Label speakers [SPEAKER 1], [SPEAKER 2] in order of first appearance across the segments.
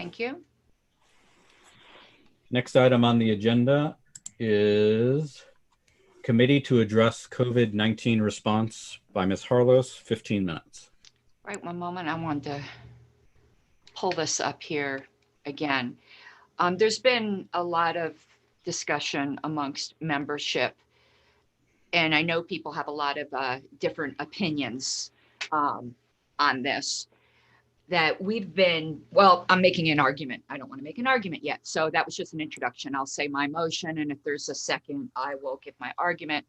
[SPEAKER 1] Thank you.
[SPEAKER 2] Next item on the agenda is Committee to Address COVID-19 Response by Ms. Harlos, 15 minutes.
[SPEAKER 1] Right, one moment. I wanted to pull this up here again. There's been a lot of discussion amongst membership, and I know people have a lot of different opinions on this. That we've been, well, I'm making an argument. I don't want to make an argument yet. So that was just an introduction. I'll say my motion, and if there's a second, I will give my argument.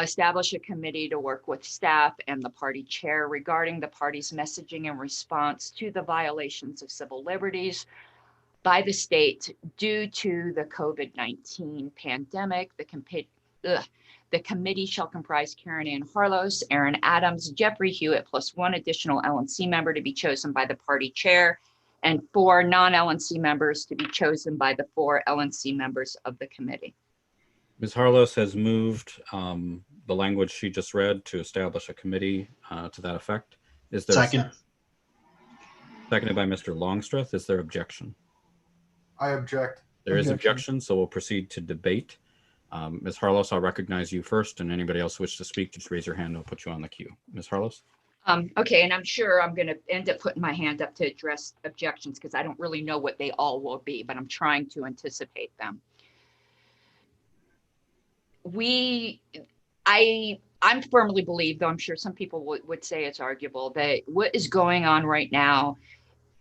[SPEAKER 1] Establish a committee to work with staff and the party chair regarding the party's messaging in response to the violations of civil liberties by the state due to the COVID-19 pandemic. The committee shall comprise Karen Ann Harlos, Aaron Adams, Jeffrey Hewitt, plus one additional LNC member to be chosen by the party chair, and 4 non-LNC members to be chosen by the 4 LNC members of the committee.
[SPEAKER 2] Ms. Harlos has moved the language she just read to establish a committee to that effect. Is there
[SPEAKER 3] Second?
[SPEAKER 2] Seconded by Mr. Longstreth. Is there objection?
[SPEAKER 4] I object.
[SPEAKER 2] There is objection, so we'll proceed to debate. Ms. Harlos, I'll recognize you first, and anybody else wish to speak, just raise your hand and I'll put you on the queue. Ms. Harlos?
[SPEAKER 1] Okay, and I'm sure I'm going to end up putting my hand up to address objections because I don't really know what they all will be, but I'm trying to anticipate them. I firmly believe, though I'm sure some people would say it's arguable, that what is going on right now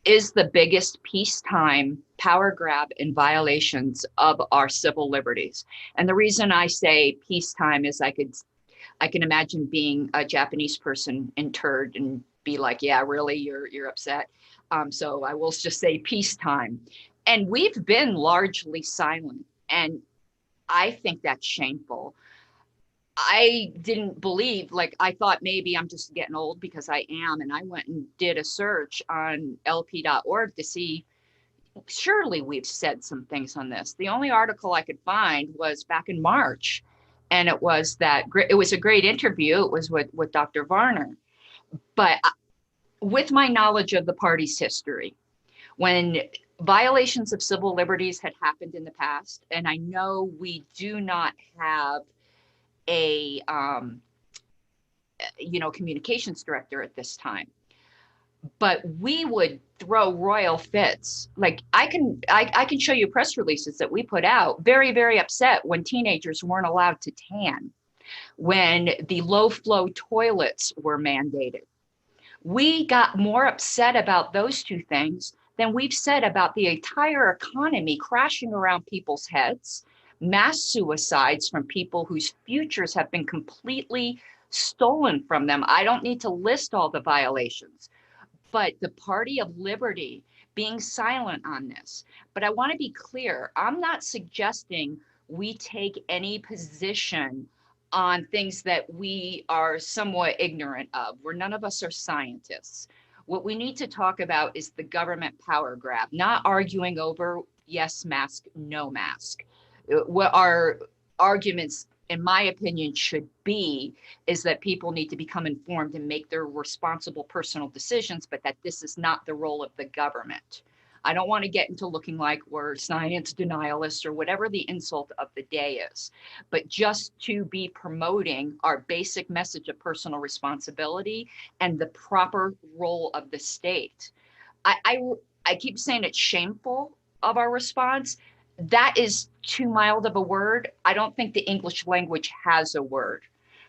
[SPEAKER 1] is the biggest peacetime power grab and violations of our civil liberties. And the reason I say peacetime is I can imagine being a Japanese person interred and be like, yeah, really, you're upset. So I will just say peacetime. And we've been largely silent. And I think that's shameful. I didn't believe, like, I thought maybe I'm just getting old because I am. And I went and did a search on lp.org to see, surely we've said some things on this. The only article I could find was back in March. And it was a great interview. It was with Dr. Varner. But with my knowledge of the party's history, when violations of civil liberties had happened in the past, and I know we do not have a communications director at this time, but we would throw royal fits. Like I can show you press releases that we put out, very, very upset when teenagers weren't allowed to tan, when the low flow toilets were mandated. We got more upset about those two things than we've said about the entire economy crashing around people's heads, mass suicides from people whose futures have been completely stolen from them. I don't need to list all the violations, but the Party of Liberty being silent on this. But I want to be clear, I'm not suggesting we take any position on things that we are somewhat ignorant of, where none of us are scientists. What we need to talk about is the government power grab, not arguing over yes mask, no mask. What our arguments, in my opinion, should be is that people need to become informed and make their responsible personal decisions, but that this is not the role of the government. I don't want to get into looking like we're science denialists or whatever the insult of the day is, but just to be promoting our basic message of personal responsibility and the proper role of the state. I keep saying it's shameful of our response. That is too mild of a word. I don't think the English language has a word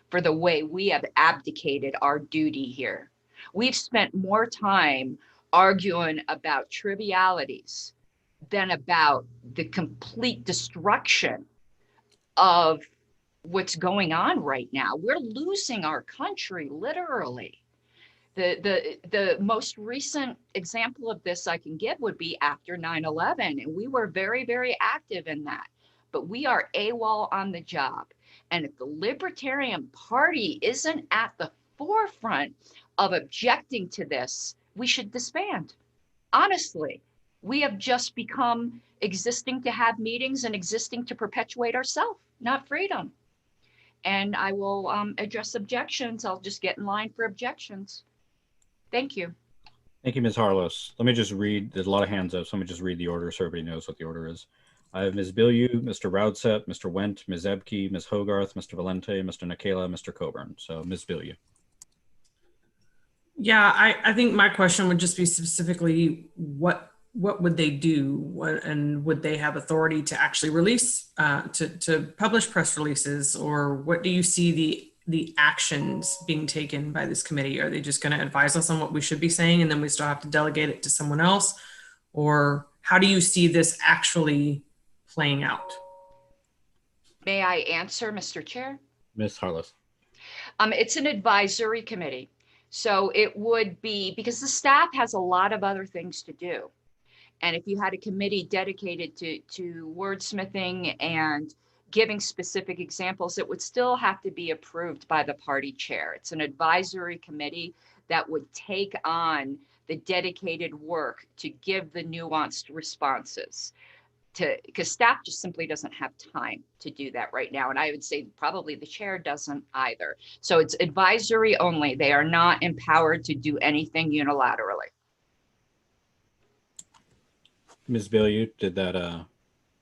[SPEAKER 1] for the way we have abdicated our duty here. We've spent more time arguing about trivialities than about the complete destruction of what's going on right now. We're losing our country, literally. The most recent example of this I can give would be after 9/11, and we were very, very active in that. But we are AWOL on the job. And if the Libertarian Party isn't at the forefront of objecting to this, we should disband. Honestly, we have just become existing to have meetings and existing to perpetuate ourselves, not freedom. And I will address objections. I'll just get in line for objections. Thank you.
[SPEAKER 2] Thank you, Ms. Harlos. Let me just read, there's a lot of hands up, so let me just read the order so everybody knows what the order is. I have Ms. Bilyeu, Mr. Roudset, Mr. Wendt, Ms. Ebke, Ms. Hogarth, Mr. Valente, Mr. Nakela, Mr. Coburn. So Ms. Bilyeu.
[SPEAKER 3] Yeah, I think my question would just be specifically what would they do, and would they have authority to actually release to publish press releases, or what do you see the actions being taken by this committee? Are they just going to advise us on what we should be saying and then we still have to delegate it to someone else, or how do you see this actually playing out?
[SPEAKER 1] May I answer, Mr. Chair?
[SPEAKER 2] Ms. Harlos.
[SPEAKER 1] It's an advisory committee. So it would be, because the staff has a lot of other things to do. And if you had a committee dedicated to wordsmithing and giving specific examples, it would still have to be approved by the party chair. It's an advisory committee that would take on the dedicated work to give the nuanced responses. Because staff just simply doesn't have time to do that right now. And I would say probably the chair doesn't either. So it's advisory only. They are not empowered to do anything unilaterally.
[SPEAKER 2] Ms. Bilyeu, did that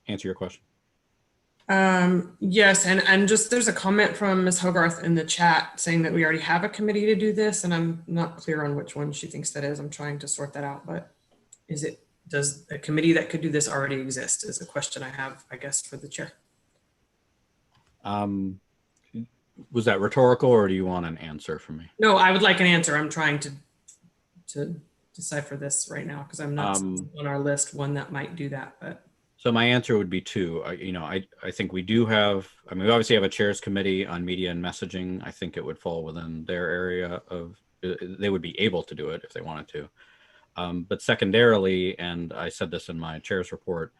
[SPEAKER 2] answer your question?
[SPEAKER 3] Yes, and just there's a comment from Ms. Hogarth in the chat saying that we already have a committee to do this, and I'm not clear on which one she thinks that is. I'm trying to sort that out, but does a committee that could do this already exist is a question I have, I guess, for the chair.
[SPEAKER 2] Was that rhetorical, or do you want an answer from me?
[SPEAKER 3] No, I would like an answer. I'm trying to decipher this right now because I'm not on our list one that might do that. But
[SPEAKER 2] so my answer would be two. I think we do have. I mean, we obviously have a chairs committee on media and messaging. I think it would fall within their area of. They would be able to do it if they wanted to. But secondarily, and I said this in my chair's report,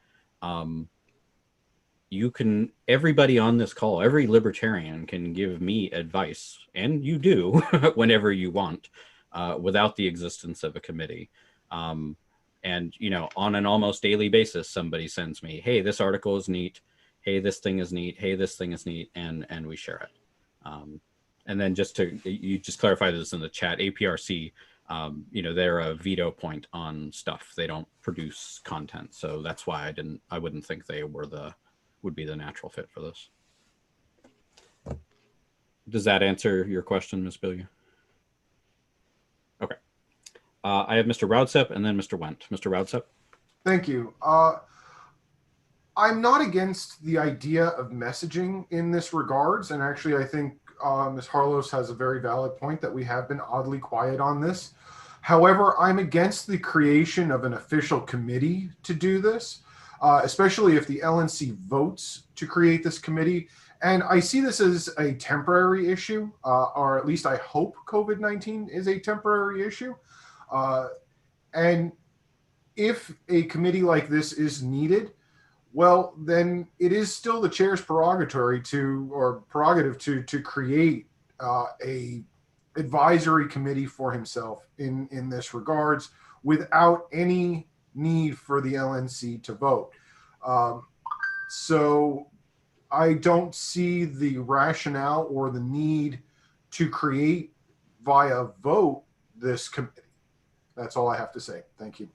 [SPEAKER 2] everybody on this call, every libertarian can give me advice, and you do whenever you want, without the existence of a committee. And, on an almost daily basis, somebody sends me, hey, this article is neat. Hey, this thing is neat. Hey, this thing is neat. And we share it. And then you just clarified this in the chat, APRC, they're a veto point on stuff. They don't produce content. So that's why I wouldn't think they would be the natural fit for this. Does that answer your question, Ms. Bilyeu? Okay. I have Mr. Roudset and then Mr. Wendt. Mr. Roudset.
[SPEAKER 4] Thank you. I'm not against the idea of messaging in this regards. And actually, I think Ms. Harlos has a very valid point that we have been oddly quiet on this. However, I'm against the creation of an official committee to do this, especially if the LNC votes to create this committee. And I see this as a temporary issue, or at least I hope COVID-19 is a temporary issue. And if a committee like this is needed, well, then it is still the chair's prerogative to create a advisory committee for himself in this regards without any need for the LNC to vote. So I don't see the rationale or the need to create via vote this committee. That's all I have to say. Thank you.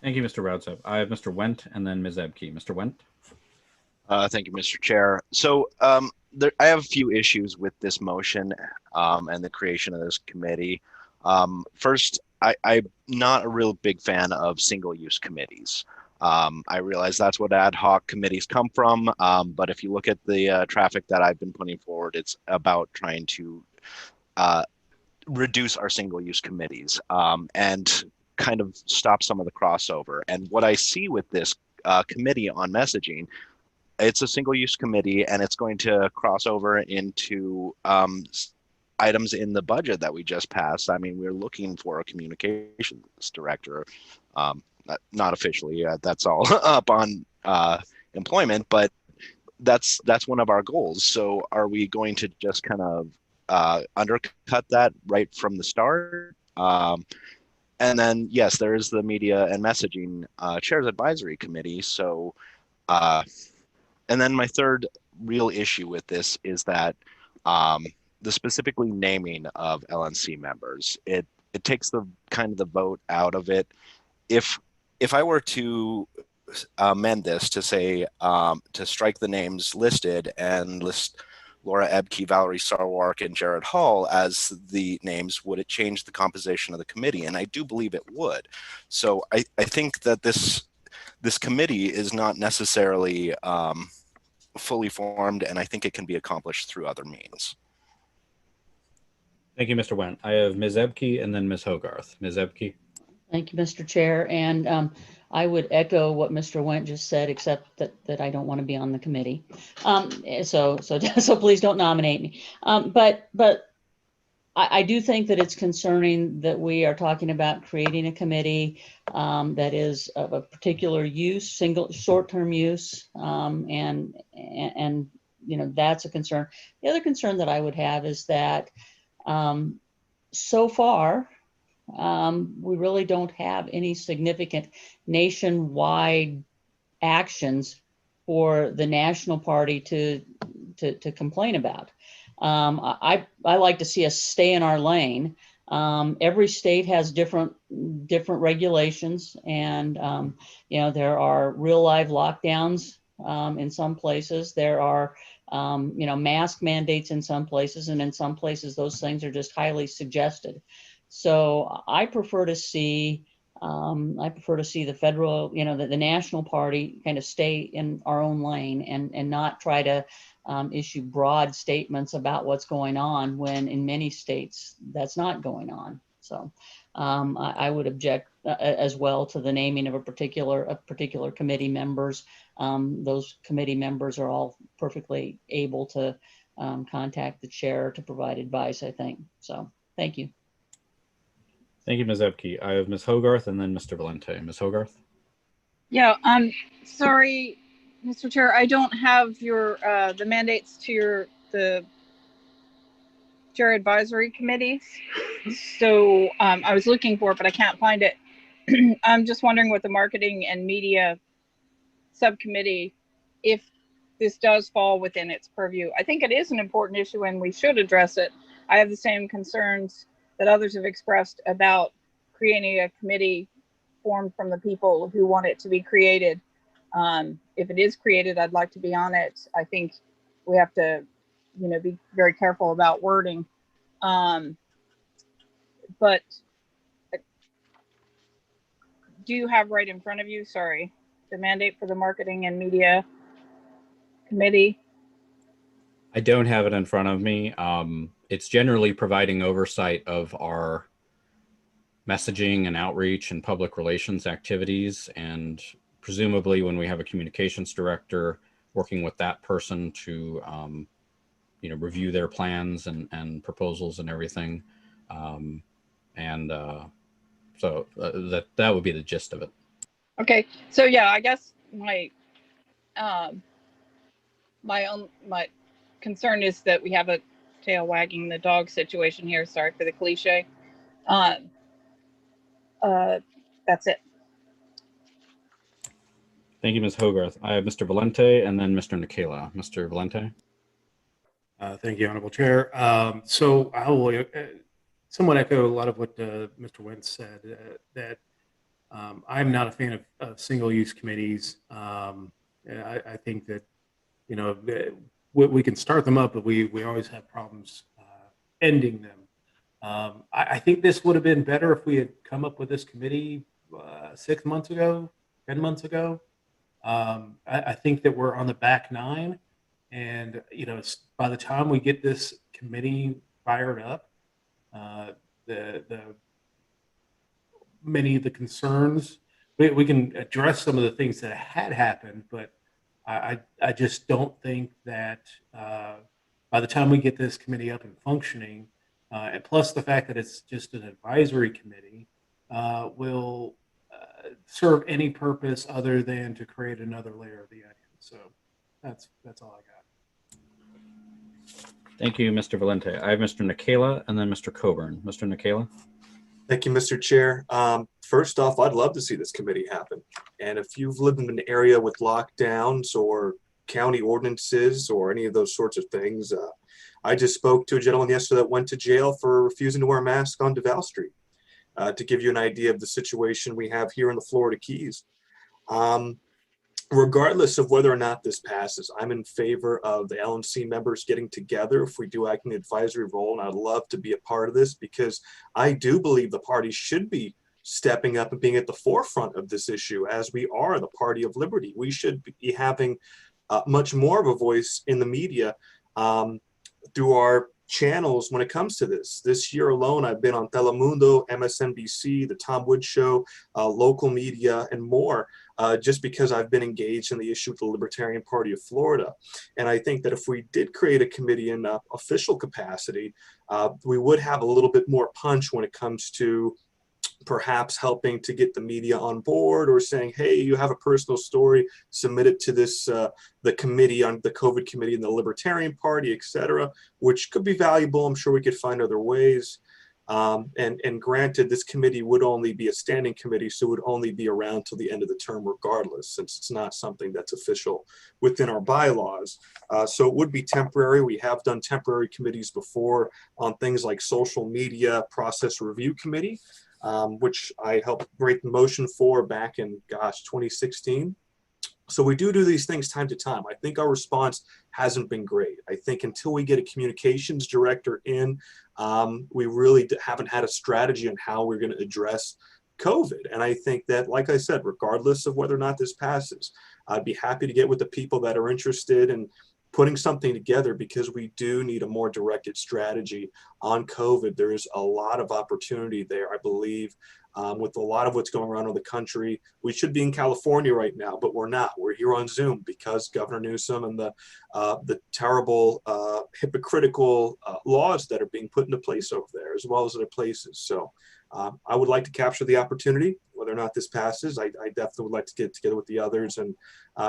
[SPEAKER 2] Thank you, Mr. Roudset. I have Mr. Wendt and then Ms. Ebke. Mr. Wendt.
[SPEAKER 5] Thank you, Mr. Chair. So I have a few issues with this motion and the creation of this committee. First, I'm not a real big fan of single-use committees. I realize that's what ad hoc committees come from, but if you look at the traffic that I've been putting forward, it's about trying to reduce our single-use committees and kind of stop some of the crossover. And what I see with this committee on messaging, it's a single-use committee, and it's going to cross over into items in the budget that we just passed. I mean, we're looking for a communications director, not officially. That's all up on employment, but that's one of our goals. So are we going to just kind of undercut that right from the start? And then, yes, there is the media and messaging chairs advisory committee. So, and then my third real issue with this is that the specifically naming of LNC members, it it takes the kind of the vote out of it. If I were to amend this to say to strike the names listed and list Laura Ebke, Valerie Sarwark, and Jared Hall as the names, would it change the composition of the committee? And I do believe it would. So I think that this committee is not necessarily fully formed, and I think it can be accomplished through other means.
[SPEAKER 2] Thank you, Mr. Wendt. I have Ms. Ebke and then Ms. Hogarth. Ms. Ebke.
[SPEAKER 6] Thank you, Mr. Chair. And I would echo what Mr. Wendt just said, except that I don't want to be on the committee. So please don't nominate me. But I do think that it's concerning that we are talking about creating a committee that is of a particular use, short-term use, and that's a concern. The other concern that I would have is that so far, we really don't have any significant nationwide actions for the national party to complain about. I like to see us stay in our lane. Every state has different regulations, and there are real live lockdowns in some places. There are mask mandates in some places, and in some places those things are just highly suggested. So I prefer to see the federal, the national party kind of stay in our own lane and not try to issue broad statements about what's going on when in many states that's not going on. So I would object as well to the naming of a particular committee members. Those committee members are all perfectly able to contact the chair to provide advice, I think. So thank you.
[SPEAKER 2] Thank you, Ms. Ebke. I have Ms. Hogarth and then Mr. Valente. Ms. Hogarth.
[SPEAKER 7] Yeah, sorry, Mr. Chair, I don't have your the mandates to the chair advisory committees. So I was looking for it, but I can't find it. I'm just wondering what the marketing and media subcommittee, if this does fall within its purview. I think it is an important issue and we should address it. I have the same concerns that others have expressed about creating a committee formed from the people who want it to be created. If it is created, I'd like to be on it. I think we have to, be very careful about wording. But do you have right in front of you, sorry, the mandate for the marketing and media committee?
[SPEAKER 2] I don't have it in front of me. It's generally providing oversight of our messaging and outreach and public relations activities. And presumably when we have a communications director, working with that person to, review their plans and proposals and everything. So that would be the gist of it.
[SPEAKER 7] Okay, so yeah, I guess my concern is that we have a tail wagging the dog situation here. Sorry for the cliche. That's it.
[SPEAKER 2] Thank you, Ms. Hogarth. I have Mr. Valente and then Mr. Nikela. Mr. Valente.
[SPEAKER 8] Thank you, Honorable Chair. So I will somewhat echo a lot of what Mr. Wentz said, that I'm not a fan of single-use committees. I think that, we can start them up, but we always have problems ending them. I think this would have been better if we had come up with this committee 6 months ago, 10 months ago. I think that we're on the back nine, and by the time we get this committee fired up, many of the concerns, we can address some of the things that had happened, but I just don't think that by the time we get this committee up and functioning, and plus the fact that it's just an advisory committee, will serve any purpose other than to create another layer of the onion. So that's all I got.
[SPEAKER 2] Thank you, Mr. Valente. I have Mr. Nikela and then Mr. Coburn. Mr. Nikela.
[SPEAKER 9] Thank you, Mr. Chair. First off, I'd love to see this committee happen. And if you've lived in an area with lockdowns or county ordinances or any of those sorts of things, I just spoke to a gentleman yesterday that went to jail for refusing to wear a mask on Duval Street. to give you an idea of the situation we have here in the Florida Keys. Regardless of whether or not this passes, I'm in favor of the LNC members getting together if we do act in an advisory role, and I'd love to be a part of this because I do believe the party should be stepping up and being at the forefront of this issue as we are the party of liberty. We should be having much more of a voice in the media through our channels when it comes to this. This year alone, I've been on Telemundo, MSNBC, The Tom Woods Show, local media, and more, just because I've been engaged in the issue with the Libertarian Party of Florida. And I think that if we did create a committee in official capacity, we would have a little bit more punch when it comes to perhaps helping to get the media on board or saying, hey, you have a personal story, submit it to this, the committee on the COVID committee in the Libertarian Party, et cetera, which could be valuable. I'm sure we could find other ways. And granted, this committee would only be a standing committee, so it would only be around till the end of the term regardless, since it's not something that's official within our bylaws. So it would be temporary. We have done temporary committees before on things like social media process review committee, which I helped write the motion for back in, 2016. So we do these things time to time. I think our response hasn't been great. I think until we get a communications director in, we really haven't had a strategy on how we're going to address COVID. And I think that, like I said, regardless of whether or not this passes, I'd be happy to get with the people that are interested in putting something together, because we do need a more directed strategy on COVID. There is a lot of opportunity there, I believe, with a lot of what's going around in the country. We should be in California right now, but we're not. We're here on Zoom because Governor Newsom and the terrible, hypocritical laws that are being put into place over there, as well as other places. So I would like to capture the opportunity. Whether or not this passes, I definitely would like to get together with the others. And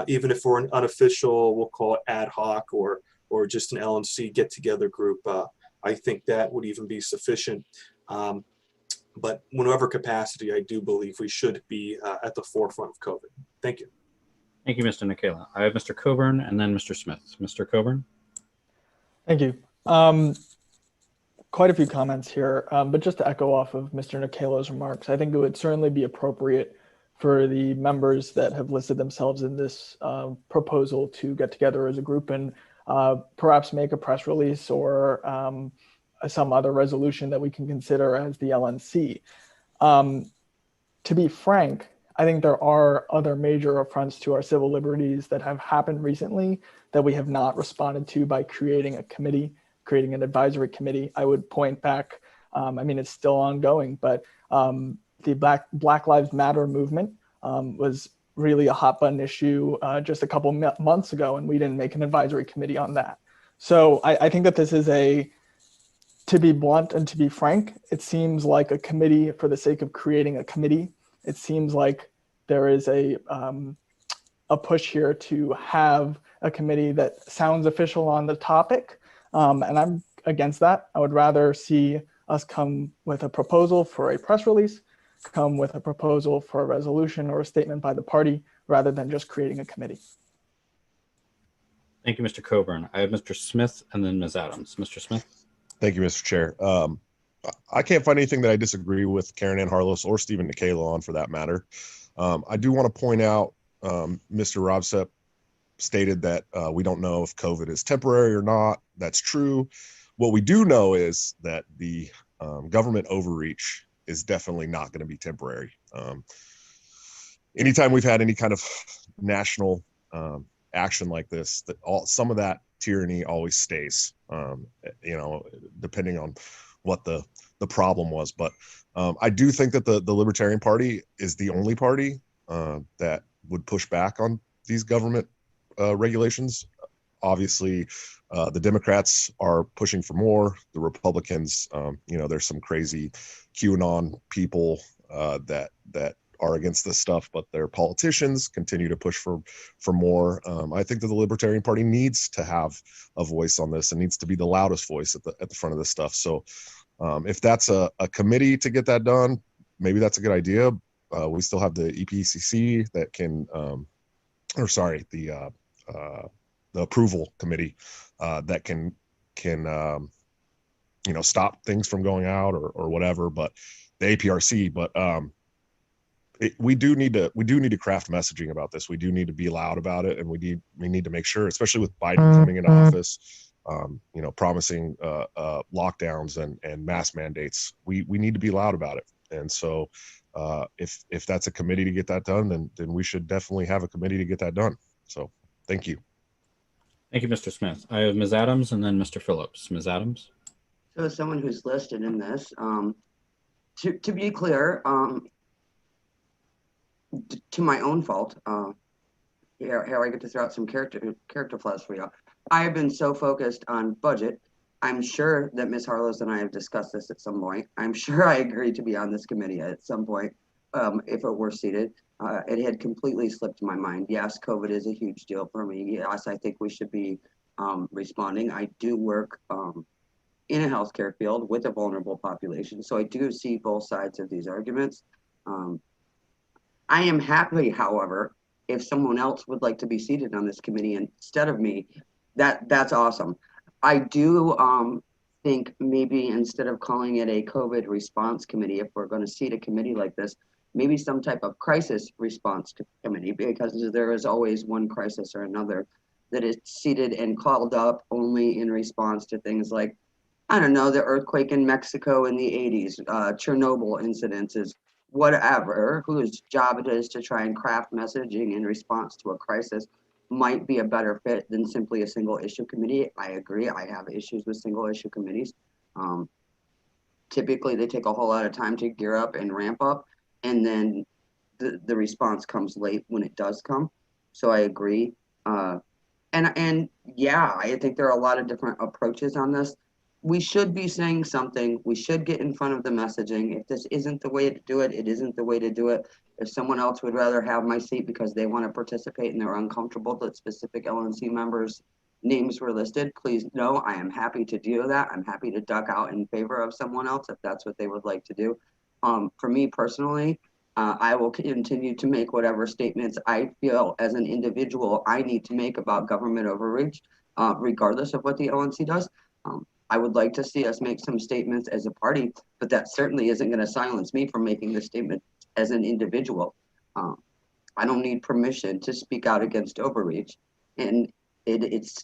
[SPEAKER 9] even if we're an unofficial, we'll call it ad hoc or just an LNC get-together group, I think that would even be sufficient. But whatever capacity, I do believe we should be at the forefront of COVID. Thank you.
[SPEAKER 2] Thank you, Mr. Nikela. I have Mr. Coburn and then Mr. Smith. Mr. Coburn.
[SPEAKER 10] Thank you. Quite a few comments here, but just to echo off of Mr. Nikela's remarks, I think it would certainly be appropriate for the members that have listed themselves in this proposal to get together as a group and perhaps make a press release or some other resolution that we can consider as the LNC. To be frank, I think there are other major affronts to our civil liberties that have happened recently that we have not responded to by creating a committee, creating an advisory committee. I would point back, I mean, it's still ongoing, but the Black Lives Matter movement was really a hot button issue just a couple months ago, and we didn't make an advisory committee on that. So I think that this is to be blunt and to be frank, it seems like a committee for the sake of creating a committee. It seems like there is a push here to have a committee that sounds official on the topic. And I'm against that. I would rather see us come with a proposal for a press release, come with a proposal for a resolution or a statement by the party, rather than just creating a committee.
[SPEAKER 2] Thank you, Mr. Coburn. I have Mr. Smith and then Ms. Adams. Mr. Smith.
[SPEAKER 11] Thank you, Mr. Chair. I can't find anything that I disagree with Karen Ann Harlos or Stephen Nikela on, for that matter. I do want to point out, Mr. Robsep stated that we don't know if COVID is temporary or not. That's true. What we do know is that the government overreach is definitely not going to be temporary. Anytime we've had any kind of national action like this, some of that tyranny always stays, depending on what the problem was. But I do think that the Libertarian Party is the only party that would push back on these government regulations. Obviously, the Democrats are pushing for more. The Republicans, there's some crazy QAnon people that are against this stuff, but their politicians continue to push for more. I think that the Libertarian Party needs to have a voice on this and needs to be the loudest voice at the front of this stuff. So if that's a committee to get that done, maybe that's a good idea. We still have the EPCC that can, the approval committee that can stop things from going out or whatever. But APRC, but we do need to craft messaging about this. We do need to be loud about it, and we need to make sure, especially with Biden coming into office, promising lockdowns and mask mandates. We need to be loud about it. And so if that's a committee to get that done, then we should definitely have a committee to get that done. So thank you.
[SPEAKER 2] Thank you, Mr. Smith. I have Ms. Adams and then Mr. Phillips. Ms. Adams.
[SPEAKER 12] So as someone who's listed in this, to be clear, to my own fault, here I get to throw out some character flaws for you. I have been so focused on budget. I'm sure that Ms. Harlows and I have discussed this at some point. I'm sure I agreed to be on this committee at some point if it were seated. It had completely slipped my mind. Yes, COVID is a huge deal for me. Yes, I think we should be responding. I do work in a healthcare field with a vulnerable population, so I do see both sides of these arguments. I am happy, however, if someone else would like to be seated on this committee instead of me, that's awesome. I do think maybe instead of calling it a COVID response committee, if we're going to seat a committee like this, maybe some type of crisis response committee, because there is always one crisis or another that is seated and called up only in response to things like, I don't know, the earthquake in Mexico in the 80s, Chernobyl incidences, whatever, whose job it is to try and craft messaging in response to a crisis might be a better fit than simply a single issue committee. I agree. I have issues with single issue committees. Typically, they take a whole lot of time to gear up and ramp up, and then the response comes late when it does come. So I agree. And yeah, I think there are a lot of different approaches on this. We should be saying something. We should get in front of the messaging. If this isn't the way to do it, it isn't the way to do it. If someone else would rather have my seat because they want to participate and they're uncomfortable that specific LNC members' names were listed, please know I am happy to do that. I'm happy to duck out in favor of someone else if that's what they would like to do. For me personally, I will continue to make whatever statements I feel as an individual I need to make about government overreach, regardless of what the LNC does. I would like to see us make some statements as a party, but that certainly isn't going to silence me from making the statement as an individual. I don't need permission to speak out against overreach, and it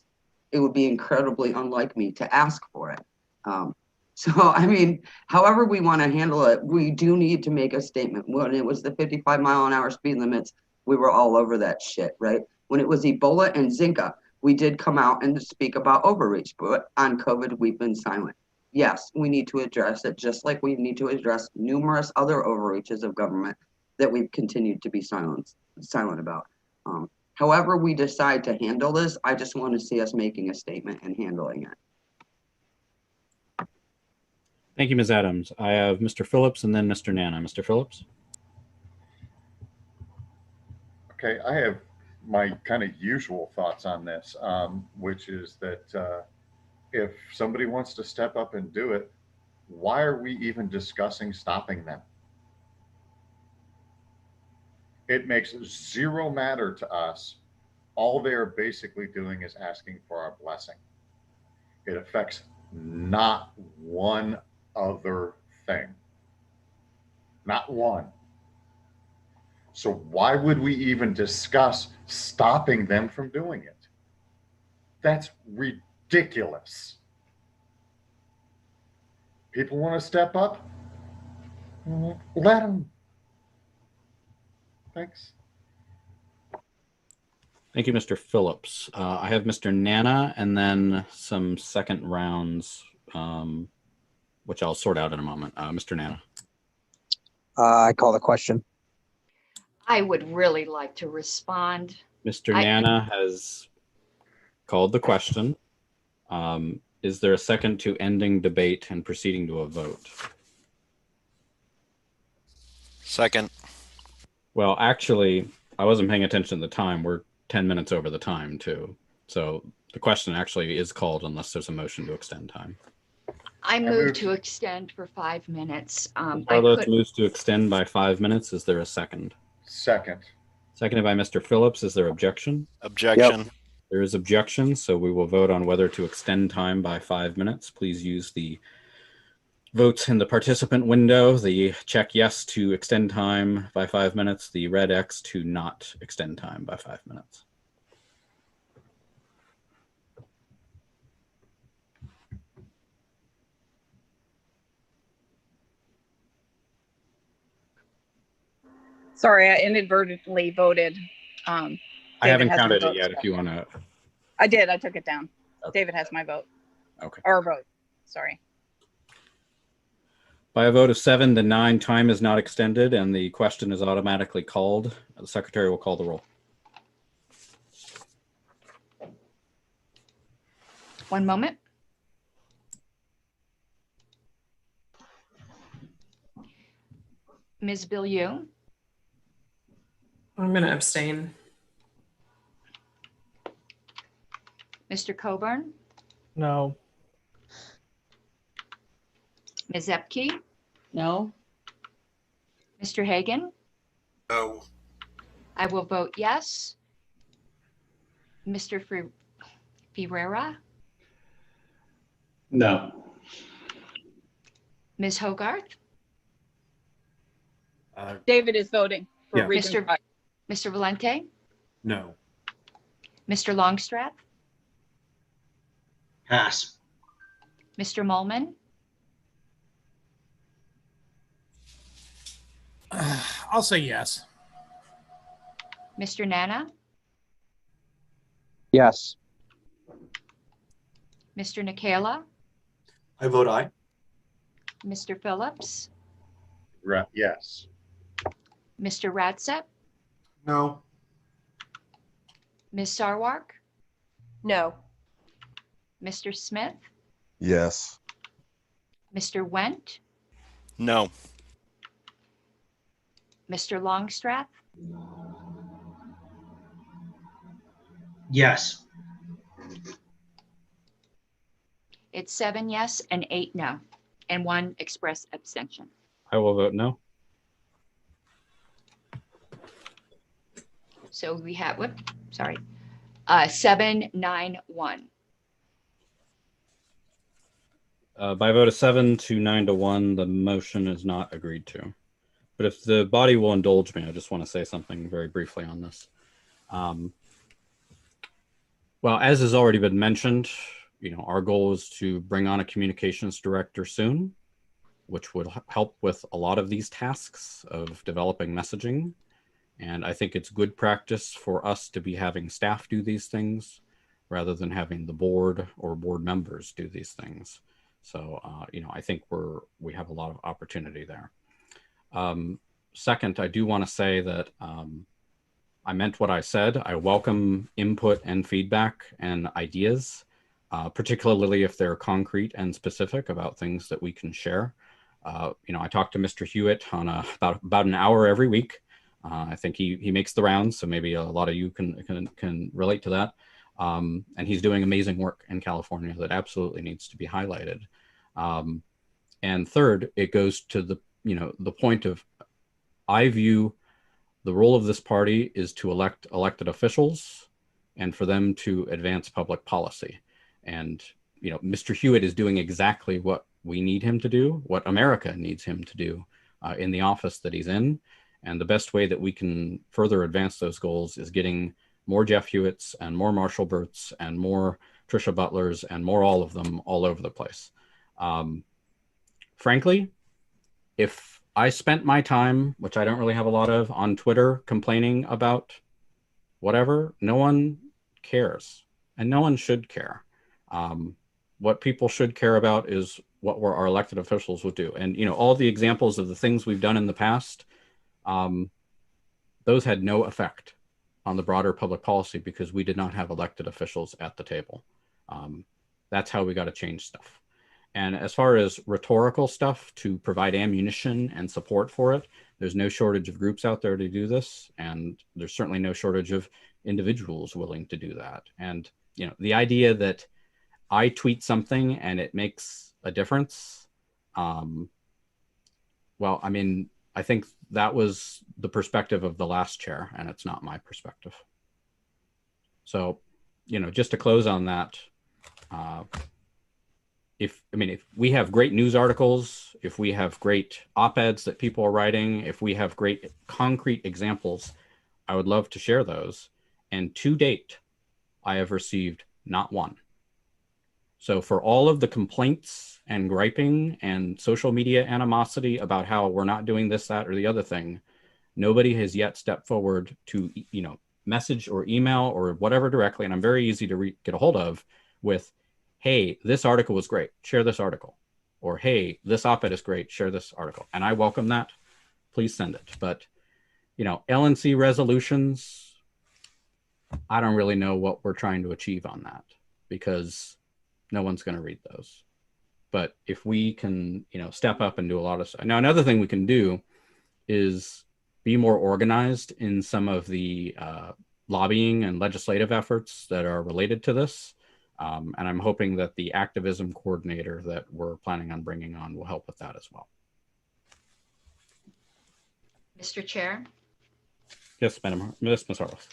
[SPEAKER 12] would be incredibly unlike me to ask for it. So, I mean, however we want to handle it, we do need to make a statement. When it was the 55-mile-an-hour speed limits, we were all over that shit, right? When it was Ebola and Zika, we did come out and speak about overreach, but on COVID, we've been silent. Yes, we need to address it, just like we need to address numerous other overreaches of government that we've continued to be silent about. However we decide to handle this, I just want to see us making a statement and handling it.
[SPEAKER 2] Thank you, Ms. Adams. I have Mr. Phillips and then Mr. Nana. Mr. Phillips.
[SPEAKER 13] Okay, I have my kind of usual thoughts on this, which is that if somebody wants to step up and do it, why are we even discussing stopping them? It makes zero matter to us. All they're basically doing is asking for our blessing. It affects not one other thing. Not one. So why would we even discuss stopping them from doing it? That's ridiculous. People want to step up? Let them. Thanks.
[SPEAKER 2] Thank you, Mr. Phillips. I have Mr. Nana and then some second rounds, which I'll sort out in a moment. Mr. Nana.
[SPEAKER 14] I call the question.
[SPEAKER 1] I would really like to respond.
[SPEAKER 2] Mr. Nana has called the question. Is there a second to ending debate and proceeding to a vote?
[SPEAKER 15] Second.
[SPEAKER 2] Well, actually, I wasn't paying attention at the time. We're 10 minutes over the time, too. So the question actually is called unless there's a motion to extend time.
[SPEAKER 1] I move to extend for 5 minutes.
[SPEAKER 2] Carlos moves to extend by 5 minutes. Is there a second?
[SPEAKER 13] Second.
[SPEAKER 2] Seconded by Mr. Phillips. Is there objection?
[SPEAKER 15] Objection.
[SPEAKER 14] Yep.
[SPEAKER 2] There is objection, so we will vote on whether to extend time by 5 minutes. Please use the votes in the participant window, the check yes to extend time by 5 minutes, the red X to not extend time by 5 minutes.
[SPEAKER 7] Sorry, I inadvertently voted.
[SPEAKER 2] I
[SPEAKER 7] David
[SPEAKER 2] haven't
[SPEAKER 7] has my
[SPEAKER 2] counted it
[SPEAKER 7] vote
[SPEAKER 2] yet
[SPEAKER 7] still.
[SPEAKER 2] if you want to.
[SPEAKER 7] I did. I took it down.
[SPEAKER 2] Okay.
[SPEAKER 7] David has my vote.
[SPEAKER 2] Okay.
[SPEAKER 7] Or vote. Sorry.
[SPEAKER 2] By a vote of 7 to 9, time is not extended and the question is automatically called. The secretary will call the roll.
[SPEAKER 1] One moment. Ms. Bilyeu,
[SPEAKER 3] I'm going to abstain.
[SPEAKER 1] Mr. Coburn,
[SPEAKER 10] No.
[SPEAKER 1] Ms. Epke,
[SPEAKER 6] No?
[SPEAKER 1] Mr. Hagan.
[SPEAKER 9] No.
[SPEAKER 1] I will vote yes. Mr. Ferreira,
[SPEAKER 15] No.
[SPEAKER 1] Ms. Hogarth,
[SPEAKER 7] David is voting for
[SPEAKER 8] Yeah.
[SPEAKER 7] Region 5.
[SPEAKER 1] Mr. Valente,
[SPEAKER 8] No.
[SPEAKER 1] Mr. Longstreth,
[SPEAKER 15] Pass.
[SPEAKER 1] Mr. Mullman,
[SPEAKER 16] I'll say yes.
[SPEAKER 1] Mr. Nana,
[SPEAKER 14] Yes.
[SPEAKER 1] Mr. Nikela,
[SPEAKER 9] I vote aye.
[SPEAKER 1] Mr. Phillips,
[SPEAKER 13] Yes.
[SPEAKER 1] Mr. Radsep,
[SPEAKER 4] No.
[SPEAKER 1] Ms. Sarwark,
[SPEAKER 17] No.
[SPEAKER 1] Mr. Smith,
[SPEAKER 11] Yes.
[SPEAKER 1] Mr. Went,
[SPEAKER 5] No.
[SPEAKER 1] Mr. Longstreth,
[SPEAKER 15] Yes.
[SPEAKER 1] it's 7 yes and 8 no, and 1 express abstention.
[SPEAKER 2] I will vote no.
[SPEAKER 1] So we have, 7-9-1.
[SPEAKER 2] By a vote of 7 to 9 to 1, the motion is not agreed to. But if the body will indulge me, I just want to say something very briefly on this. Well, as has already been mentioned, our goal is to bring on a communications director soon, which would help with a lot of these tasks of developing messaging. And I think it's good practice for us to be having staff do these things rather than having the board or board members do these things. So, I think we have a lot of opportunity there. Second, I do want to say that I meant what I said. I welcome input and feedback and ideas, particularly if they're concrete and specific about things that we can share. I talk to Mr. Hewitt on about an hour every week. I think he makes the rounds, so maybe a lot of you can relate to that. And he's doing amazing work in California that absolutely needs to be highlighted. And third, it goes to the point of, I view the role of this party is to elect elected officials and for them to advance public policy. And, Mr. Hewitt is doing exactly what we need him to do, what America needs him to do in the office that he's in. And the best way that we can further advance those goals is getting more Jeff Hewitts and more Marshall Burts and more Trisha Butlers and more all of them all over the place. Frankly, if I spent my time, which I don't really have a lot of, on Twitter complaining about whatever, no one cares and no one should care. What people should care about is what our elected officials would do. And, all the examples of the things we've done in the past, those had no effect on the broader public policy because we did not have elected officials at the table. That's how we got to change stuff. And as far as rhetorical stuff to provide ammunition and support for it, there's no shortage of groups out there to do this. And there's certainly no shortage of individuals willing to do that. And, the idea that I tweet something and it makes a difference. I think that was the perspective of the last chair, and it's not my perspective. So, just to close on that, if we have great news articles, if we have great op-eds that people are writing, if we have great concrete examples, I would love to share those. And to date, I have received not one. So for all of the complaints and griping and social media animosity about how we're not doing this, that, or the other thing, nobody has yet stepped forward to, message or email or whatever directly. And I'm very easy to get a hold of with, hey, this article was great, share this article. Or, hey, this op-ed is great, share this article. And I welcome that. Please send it. But, LNC resolutions, I don't really know what we're trying to achieve on that, because no one's going to read those. But if we can, step up and do a lot of stuff. Now, another thing we can do is be more organized in some of the lobbying and legislative efforts that are related to this. And I'm hoping that the activism coordinator that we're planning on bringing on will help with that as well.
[SPEAKER 1] Mr. Chair?
[SPEAKER 2] Yes, Ms. Harless.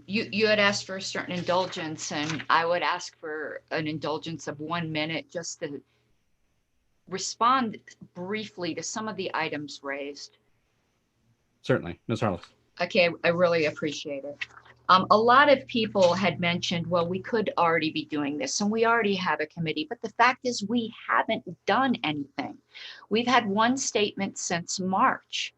[SPEAKER 1] You had asked for a certain indulgence, and I would ask for an indulgence of 1 minute just to respond briefly to some of the items raised.
[SPEAKER 2] Certainly, Ms. Harless.
[SPEAKER 1] Okay, I really appreciate it. A lot of people had mentioned, well, we could already be doing this, and we already have a committee, but the fact is we haven't done anything. We've had one statement since March,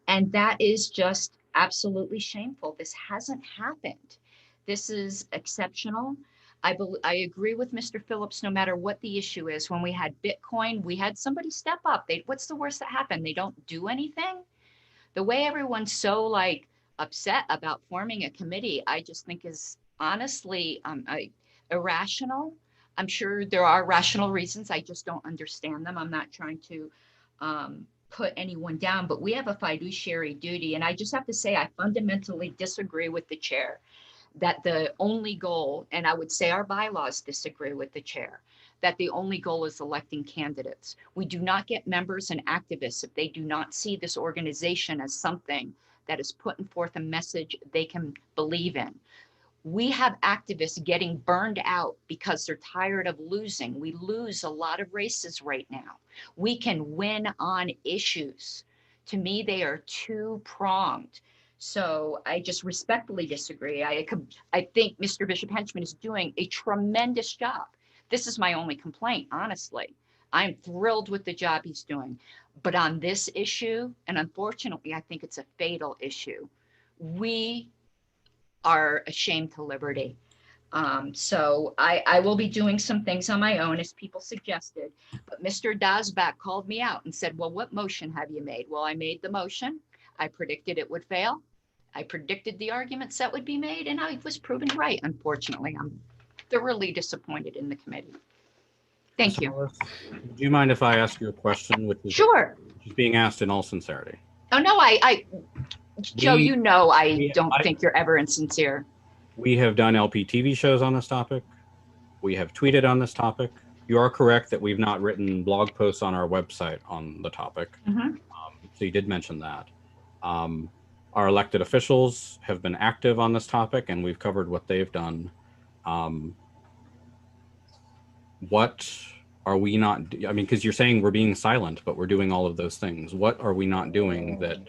[SPEAKER 1] and that is just absolutely shameful. This hasn't happened. This is exceptional. I agree with Mr. Phillips, no matter what the issue is. When we had Bitcoin, we had somebody step up. What's the worst that happened? They don't do anything? The way everyone's so upset about forming a committee, I just think is honestly irrational. I'm sure there are rational reasons. I just don't understand them. I'm not trying to put anyone down, but we have a fiduciary duty. And I just have to say, I fundamentally disagree with the chair that the only goal, and I would say our bylaws disagree with the chair, that the only goal is electing candidates. We do not get members and activists if they do not see this organization as something that is putting forth a message they can believe in. We have activists getting burned out because they're tired of losing. We lose a lot of races right now. We can win on issues. To me, they are two-pronged. So I just respectfully disagree. I think Mr. Bishop Henchman is doing a tremendous job. This is my only complaint, honestly. I'm thrilled with the job he's doing. But on this issue, and unfortunately, I think it's a fatal issue, we are ashamed to liberty. So I will be doing some things on my own, as people suggested. But Mr. Dazbak called me out and said, well, what motion have you made? Well, I made the motion. I predicted it would fail. I predicted the arguments that would be made, and I was proven right. Unfortunately, I'm thoroughly disappointed in the committee. Thank you.
[SPEAKER 2] Do you mind if I ask you a question, which is
[SPEAKER 1] sure,
[SPEAKER 2] being asked in all sincerity?
[SPEAKER 1] Oh no, Joe, I don't think you're ever insincere.
[SPEAKER 2] We have done LP TV shows on this topic. We have tweeted on this topic. You are correct that we've not written blog posts on our website on the topic.
[SPEAKER 1] Mm-hmm.
[SPEAKER 2] So you did mention that. Our elected officials have been active on this topic, and we've covered what they've done. What are we not? Because you're saying we're being silent, but we're doing all of those things. What are we not doing that?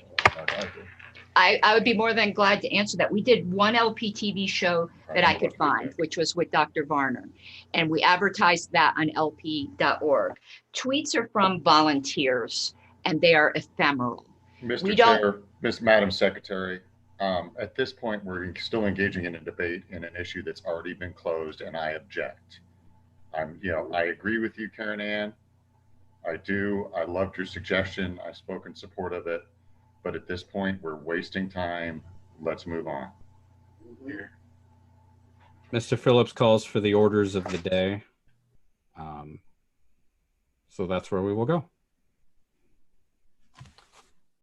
[SPEAKER 1] I would be more than glad to answer that. We did one LP TV show that I could find, which was with Dr. Varner, and we advertised that on lp.org. Tweets are from volunteers, and they are ephemeral.
[SPEAKER 13] Mr. Chair, Madam Secretary, at this point, we're still engaging in a debate in an issue that's already been closed, and I object. I agree with you, Karen Ann. I do. I loved your suggestion. I spoke in support of it. But at this point, we're wasting time. Let's move on.
[SPEAKER 2] Mr. Phillips calls for the orders of the day. So that's where we will go.